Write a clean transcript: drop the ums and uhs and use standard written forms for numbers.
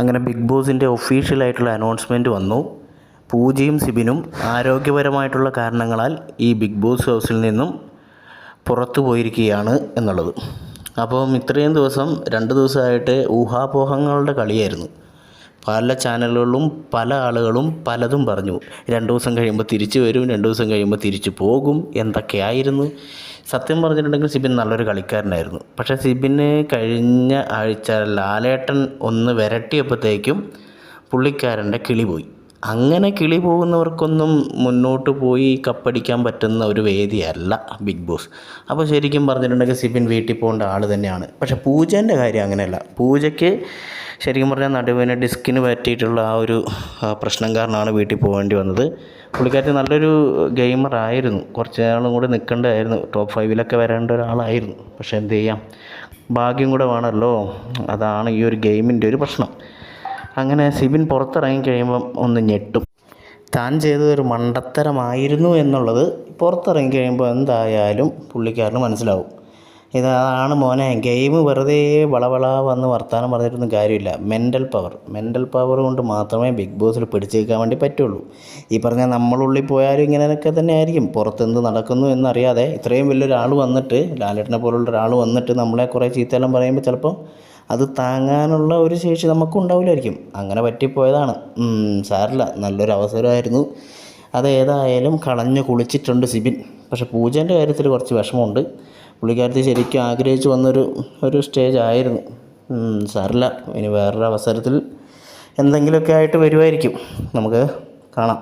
അങ്ങനെ ബിഗ് ബോസിൻ്റെ ഒഫീഷ്യലായിട്ടുള്ള അനൗൺസ്മെൻറ്റ് വന്നു. പൂജയും സിബിനും ആരോഗ്യപരമായിട്ടുള്ള കാരണങ്ങളാൽ ഈ ബിഗ് ബോസ് ഹൗസിൽ നിന്നും പുറത്തു പോയിരിക്കുകയാണ് എന്നുള്ളത്. അപ്പം ഇത്രയും ദിവസം 2 ദിവസമായിട്ട് ഊഹാപോഹങ്ങളുടെ കളിയായിരുന്നു. പല ചാനലുകളിലും പല ആളുകളും പലതും പറഞ്ഞു. 2 ദിവസം കഴിയുമ്പോൾ തിരിച്ചു വരും, 2 ദിവസം കഴിയുമ്പോൾ തിരിച്ചു പോകും, എന്തൊക്കെയായിരുന്നു. സത്യം പറഞ്ഞിട്ടുണ്ടെങ്കിൽ സിബിൻ നല്ലൊരു കളിക്കാരനായിരുന്നു. പക്ഷേ സിബിന് കഴിഞ്ഞ ആഴ്ച ലാലേട്ടൻ ഒന്ന് വിരട്ടിയപ്പോഴത്തേക്കും പുള്ളിക്കാരൻ്റെ കിളി പോയി. അങ്ങനെ കിളി പോകുന്നവർക്കൊന്നും മുന്നോട്ട് പോയി കപ്പടിക്കാൻ പറ്റുന്ന ഒരു വേദിയല്ല ബിഗ് ബോസ്. അപ്പോൾ ശരിക്കും പറഞ്ഞിട്ടുണ്ടെങ്കിൽ സിബിൻ വീട്ടിൽ പോകേണ്ട ആൾ തന്നെയാണ്. പക്ഷേ പൂജേൻ്റെ കാര്യം അങ്ങനെയല്ല. പൂജയ്ക്ക് ശരിക്കും പറഞ്ഞാൽ നടുവിന് ഡിസ്കിന് പറ്റിയിട്ടുള്ള ആ ഒരു പ്രശ്നം കാരണമാണ് വീട്ടിൽ പോകേണ്ടി വന്നത്. പുള്ളിക്കാരത്തി നല്ലൊരു ഗെയിമറായിരുന്നു. കുറച്ച് നാളും കൂടെ നിൽക്കേണ്ടതായിരുന്നു. ടോപ്പ് 5 വരേണ്ട ഒരാളായിരുന്നു. പക്ഷേ എന്ത് ചെയ്യാം, ഭാഗ്യം കൂടെ വേണമല്ലോ. അതാണ് ഈ ഒരു ഗെയിമിൻ്റെ ഒരു പ്രശ്നം. അങ്ങനെ സിബിൻ പുറത്തിറങ്ങി കഴിയുമ്പം ഒന്ന് ഞെട്ടും. താൻ ചെയ്തതൊരു മണ്ടത്തരമായിരുന്നു എന്നുള്ളത് പുറത്തിറങ്ങി കഴിയുമ്പോൾ എന്തായാലും പുള്ളിക്കാരന് മനസ്സിലാവും. ഇതാണ് മോനെ, ഗെയിം വെറുതെ വളവള വന്ന് വർത്താനം പറഞ്ഞിട്ടൊന്നും കാര്യമില്ല. മെൻ്റൽ പവർ കൊണ്ട് മാത്രമേ ബിഗ് ബോസിൽ പിടിച്ചേക്കാൻ വേണ്ടി പറ്റുള്ളൂ. ഈ പറഞ്ഞ നമ്മളുള്ളിൽ പോയാലും ഇങ്ങനെയൊക്കെ തന്നെ ആയിരിക്കും. പുറത്തെന്ത് നടക്കുന്നു എന്നറിയാതെ ഇത്രയും വലിയൊരാൾ വന്നിട്ട്, ലാലേട്ടനെ പോലുള്ള ഒരാൾ വന്നിട്ട് നമ്മളെ കുറേ ചീത്തയെല്ലാം പറയുമ്പോൾ ചിലപ്പോൾ അത് താങ്ങാനുള്ള ഒരു ശേഷി നമുക്കും ഉണ്ടാവില്ലായിരിക്കും. അങ്ങനെ പറ്റിപ്പോയതാണ്. സാരില്ല, നല്ലൊരു അവസരമായിരുന്നു. അതേതായാലും കളഞ്ഞു കുളിച്ചിട്ടുണ്ട് സിബിൻ. പക്ഷെ പൂജേൻ്റെ കാര്യത്തിൽ കുറച്ച് വിഷമമുണ്ട്. പുള്ളിക്കാരത്തി ശരിക്കും ആഗ്രഹിച്ചു വന്നൊരു സ്റ്റേജ് ആയിരുന്നു. സാരില്ല, ഇനി വേറൊരു അവസരത്തിൽ എന്തെങ്കിലുമൊക്കെ ആയിട്ട് വരുമായിരിക്കും. നമുക്ക് കാണാം.